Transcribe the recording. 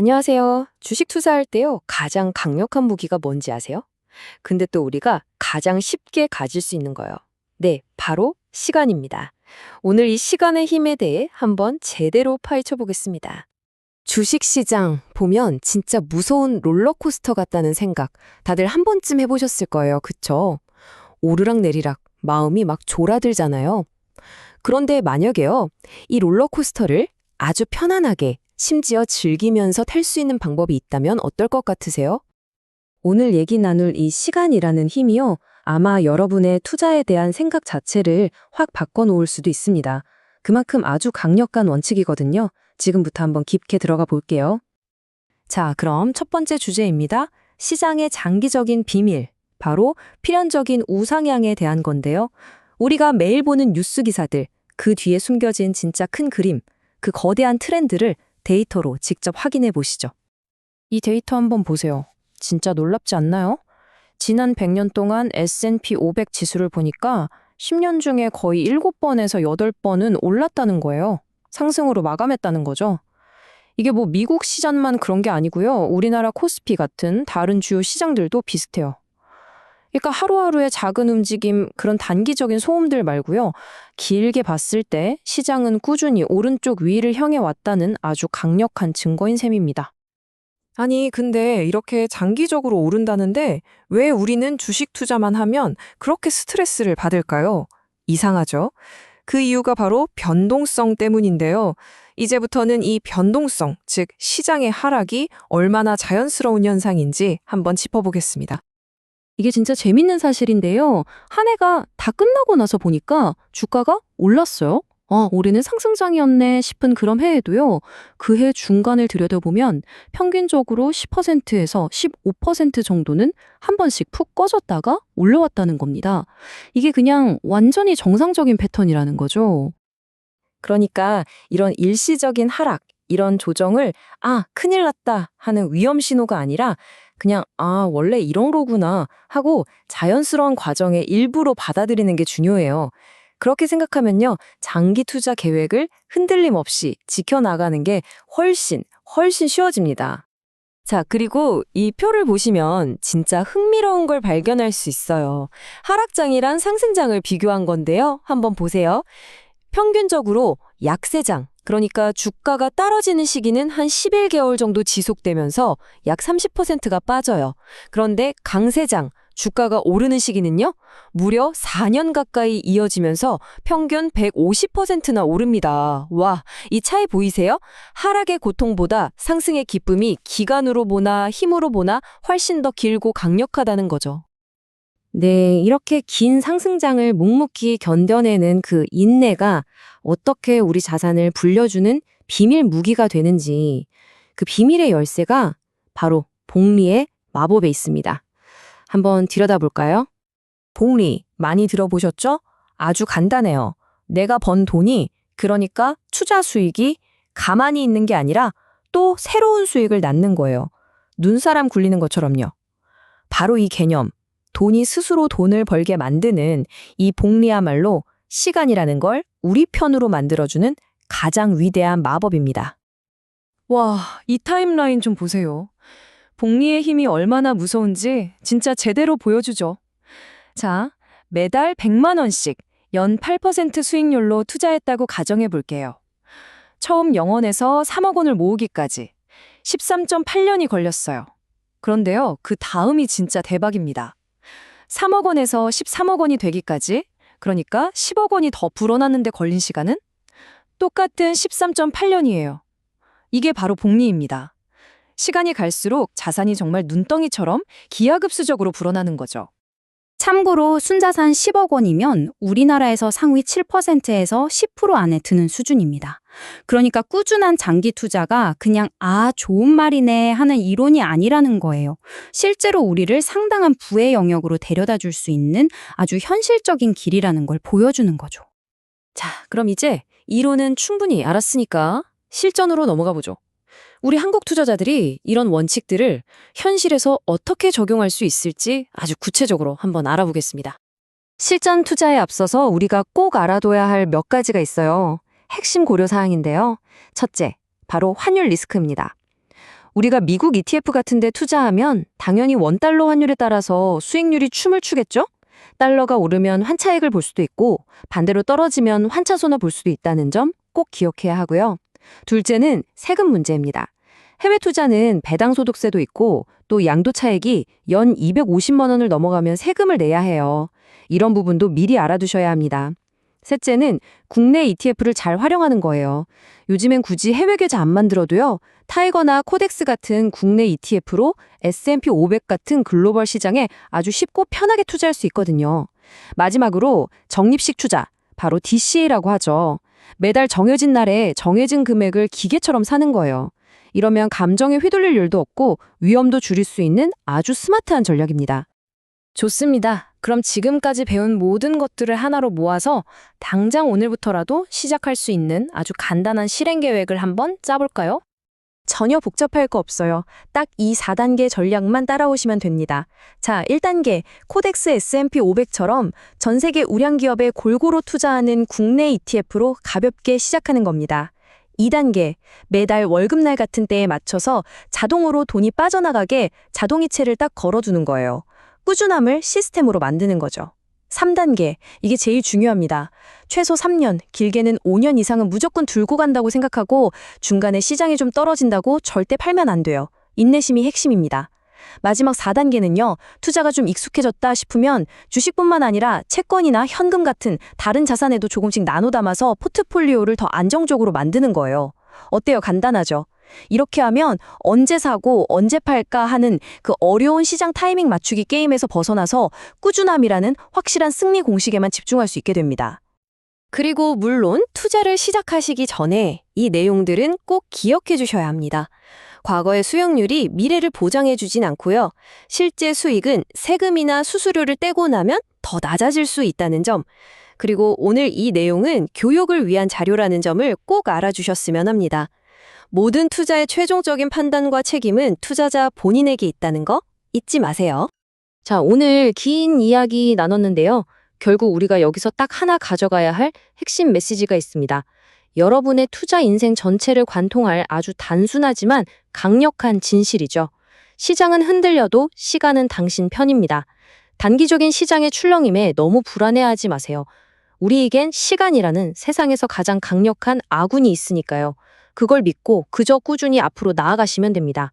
안녕하세요. 주식 투자할 때요, 가장 강력한 무기가 뭔지 아세요? 근데 또 우리가 가장 쉽게 가질 수 있는 거요. 네, 바로 시간입니다. 오늘 이 시간의 힘에 대해 한번 제대로 파헤쳐 보겠습니다. 주식 시장 보면 진짜 무서운 롤러코스터 같다는 생각 다들 한 번쯤 해보셨을 거예요. 그쵸? 오르락내리락 마음이 막 졸아들잖아요. 그런데 만약에요, 이 롤러코스터를 아주 편안하게 심지어 즐기면서 탈 수 있는 방법이 있다면 어떨 것 같으세요? 오늘 얘기 나눌 이 시간이라는 힘이요, 아마 여러분의 투자에 대한 생각 자체를 확 바꿔놓을 수도 있습니다. 그만큼 아주 강력한 원칙이거든요. 지금부터 한번 깊게 들어가 볼게요. 자, 그럼 첫 번째 주제입니다. 시장의 장기적인 비밀, 바로 필연적인 우상향에 대한 건데요. 우리가 매일 보는 뉴스 기사들, 그 뒤에 숨겨진 진짜 큰 그림, 그 거대한 트렌드를 데이터로 직접 확인해 보시죠. 이 데이터 한번 보세요. 진짜 놀랍지 않나요? 지난 100년 동안 S&P 500 지수를 보니까 10년 중에 거의 7번에서 8번은 올랐다는 거예요. 상승으로 마감했다는 거죠. 이게 뭐 미국 시장만 그런 게 아니고요. 우리나라 코스피 같은 다른 주요 시장들도 비슷해요. 그러니까 하루하루의 작은 움직임, 그런 단기적인 소음들 말고요. 길게 봤을 때 시장은 꾸준히 오른쪽 위를 향해 왔다는 아주 강력한 증거인 셈입니다. 아니, 근데 이렇게 장기적으로 오른다는데 왜 우리는 주식 투자만 하면 그렇게 스트레스를 받을까요? 이상하죠? 그 이유가 바로 변동성 때문인데요. 이제부터는 이 변동성, 즉 시장의 하락이 얼마나 자연스러운 현상인지 한번 짚어보겠습니다. 이게 진짜 재밌는 사실인데요. 한 해가 다 끝나고 나서 보니까 주가가 올랐어요. 올해는 상승장이었네 싶은 그런 해에도요. 그 해 중간을 들여다보면 평균적으로 10%에서 15% 정도는 한 번씩 푹 꺼졌다가 올라왔다는 겁니다. 이게 그냥 완전히 정상적인 패턴이라는 거죠. 그러니까 이런 일시적인 하락, 이런 조정을 큰일 났다 하는 위험 신호가 아니라 그냥 원래 이런 거구나 하고 자연스러운 과정의 일부로 받아들이는 게 중요해요. 그렇게 생각하면요, 장기 투자 계획을 흔들림 없이 지켜나가는 게 훨씬 쉬워집니다. 자, 그리고 이 표를 보시면 진짜 흥미로운 걸 발견할 수 있어요. 하락장이랑 상승장을 비교한 건데요. 한번 보세요. 평균적으로 약세장, 그러니까 주가가 떨어지는 시기는 한 11개월 정도 지속되면서 약 30%가 빠져요. 그런데 강세장, 주가가 오르는 시기는요, 무려 4년 가까이 이어지면서 평균 150%나 오릅니다. 와, 이 차이 보이세요? 하락의 고통보다 상승의 기쁨이 기간으로 보나 힘으로 보나 훨씬 더 길고 강력하다는 거죠. 네, 이렇게 긴 상승장을 묵묵히 견뎌내는 그 인내가 어떻게 우리 자산을 불려주는 비밀 무기가 되는지, 그 비밀의 열쇠가 바로 복리의 마법에 있습니다. 한번 들여다볼까요? 복리, 많이 들어보셨죠? 아주 간단해요. 내가 번 돈이, 그러니까 투자 수익이 가만히 있는 게 아니라 또 새로운 수익을 낳는 거예요. 눈사람 굴리는 것처럼요. 바로 이 개념, 돈이 스스로 돈을 벌게 만드는 이 복리야말로 시간이라는 걸 우리 편으로 만들어주는 가장 위대한 마법입니다. 와, 이 타임라인 좀 보세요. 복리의 힘이 얼마나 무서운지 진짜 제대로 보여주죠. 자, 매달 100만 원씩 연 8% 수익률로 투자했다고 가정해 볼게요. 처음 0원에서 3억 원을 모으기까지 13.8년이 걸렸어요. 그런데요, 그 다음이 진짜 대박입니다. 3억 원에서 13억 원이 되기까지, 그러니까 10억 원이 더 불어났는데 걸린 시간은 똑같은 13.8년이에요. 이게 바로 복리입니다. 시간이 갈수록 자산이 정말 눈덩이처럼 기하급수적으로 불어나는 거죠. 참고로 순자산 10억 원이면 우리나라에서 상위 7%에서 10% 안에 드는 수준입니다. 그러니까 꾸준한 장기 투자가 그냥 좋은 말이네 하는 이론이 아니라는 거예요. 실제로 우리를 상당한 부의 영역으로 데려다 줄 수 있는 아주 현실적인 길이라는 걸 보여주는 거죠. 자, 그럼 이제 이론은 충분히 알았으니까 실전으로 넘어가 보죠. 우리 한국 투자자들이 이런 원칙들을 현실에서 어떻게 적용할 수 있을지 아주 구체적으로 한번 알아보겠습니다. 실전 투자에 앞서서 우리가 꼭 알아둬야 할 몇 가지가 있어요. 핵심 고려 사항인데요. 첫째, 바로 환율 리스크입니다. 우리가 미국 ETF 같은 데 투자하면 당연히 원달러 환율에 따라서 수익률이 춤을 추겠죠? 달러가 오르면 환차익을 볼 수도 있고 반대로 떨어지면 환차손을 볼 수도 있다는 점 꼭 기억해야 하고요. 둘째는 세금 문제입니다. 해외 투자는 배당 소득세도 있고 또 양도 차익이 연 250만 원을 넘어가면 세금을 내야 해요. 이런 부분도 미리 알아두셔야 합니다. 셋째는 국내 ETF를 잘 활용하는 거예요. 요즘엔 굳이 해외 계좌 안 만들어도요. 타이거나 코덱스 같은 국내 ETF로 S&P 500 같은 글로벌 시장에 아주 쉽고 편하게 투자할 수 있거든요. 마지막으로 적립식 투자, 바로 DCA라고 하죠. 매달 정해진 날에 정해진 금액을 기계처럼 사는 거예요. 이러면 감정에 휘둘릴 일도 없고 위험도 줄일 수 있는 아주 스마트한 전략입니다. 좋습니다. 그럼 지금까지 배운 모든 것들을 하나로 모아서 당장 오늘부터라도 시작할 수 있는 아주 간단한 실행 계획을 한번 짜볼까요? 전혀 복잡할 거 없어요. 딱 이 4단계 전략만 따라오시면 됩니다. 자, 1단계, 코덱스 S&P 500처럼 전 세계 우량 기업에 골고루 투자하는 국내 ETF로 가볍게 시작하는 겁니다. 2단계, 매달 월급날 같은 때에 맞춰서 자동으로 돈이 빠져나가게 자동이체를 딱 걸어두는 거예요. 꾸준함을 시스템으로 만드는 거죠. 3단계, 이게 제일 중요합니다. 최소 3년, 길게는 5년 이상은 무조건 들고 간다고 생각하고 중간에 시장이 좀 떨어진다고 절대 팔면 안 돼요. 인내심이 핵심입니다. 마지막 4단계는요, 투자가 좀 익숙해졌다 싶으면 주식뿐만 아니라 채권이나 현금 같은 다른 자산에도 조금씩 나눠 담아서 포트폴리오를 더 안정적으로 만드는 거예요. 어때요? 간단하죠? 이렇게 하면 언제 사고 언제 팔까 하는 그 어려운 시장 타이밍 맞추기 게임에서 벗어나서 꾸준함이라는 확실한 승리 공식에만 집중할 수 있게 됩니다. 그리고 물론 투자를 시작하시기 전에 이 내용들은 꼭 기억해 주셔야 합니다. 과거의 수익률이 미래를 보장해 주진 않고요. 실제 수익은 세금이나 수수료를 떼고 나면 더 낮아질 수 있다는 점. 그리고 오늘 이 내용은 교육을 위한 자료라는 점을 꼭 알아주셨으면 합니다. 모든 투자의 최종적인 판단과 책임은 투자자 본인에게 있다는 거 잊지 마세요. 자, 오늘 긴 이야기 나눴는데요. 결국 우리가 여기서 딱 하나 가져가야 할 핵심 메시지가 있습니다. 여러분의 투자 인생 전체를 관통할 아주 단순하지만 강력한 진실이죠. 시장은 흔들려도 시간은 당신 편입니다. 단기적인 시장의 출렁임에 너무 불안해하지 마세요. 우리에겐 시간이라는 세상에서 가장 강력한 아군이 있으니까요. 그걸 믿고 그저 꾸준히 앞으로 나아가시면 됩니다.